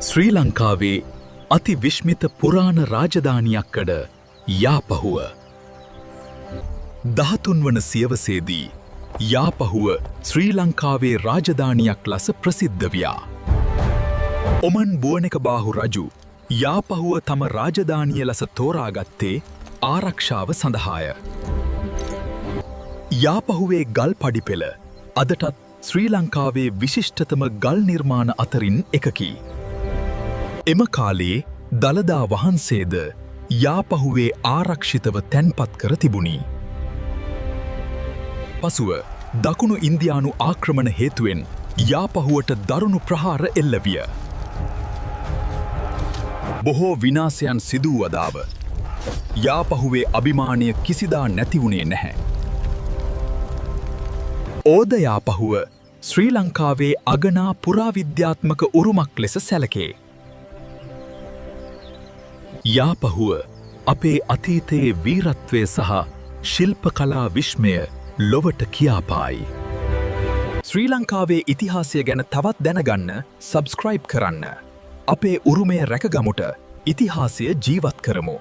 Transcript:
ශ්‍රී ලංකාවේ අති විශ්මිත පුරාණ රාජධානියක්කඩ යාපහුව. 13 වන සියවසේදී යාපහුව ශ්‍රී ලංකාවේ රාජධානියක් ලෙස ප්‍රසිද්ධ වියා. ඔමන් බුවනෙකබාහු රජු යාපහුව තම රාජධානිය ලෙස තෝරාගත්තේ ආරක්ෂාව සඳහාය. යාපහුවේ ගල් පඩිපෙළ අදටත් ශ්‍රී ලංකාවේ විශිෂ්ටතම ගල් නිර්මාණ අතරින් එකකි. එම කාලේ දළදා වහන්සේද යාපහුවේ ආරක්ෂිතව තැන්පත් කර තිබුණි. පසුව දකුණු ඉන්දියානු ආක්‍රමණ හේතුවෙන් යාපහුවට දරුණු ප්‍රහාර එල්ල විය. බොහෝ විනාශයන් සිදු වූ අදාව යාපහුවේ අභිමානය කිසිදා නැති වුණේ නැහැ. ඕද යාපහුව ශ්‍රී ලංකාවේ අගනා පුරාවිද්‍යාත්මක උරුමක් ලෙස සැලකේ. යාපහුව අපේ අතීතයේ වීරත්වය සහ ශිල්ප කලා විශ්මය ලොවට කියාපායි. ශ්‍රී ලංකාවේ ඉතිහාසය ගැන තවත් දැනගන්න සබ්ස්ක්‍රයිබ් කරන්න. අපේ උරුමය රැකගමුට ඉතිහාසය ජීවත් කරමු.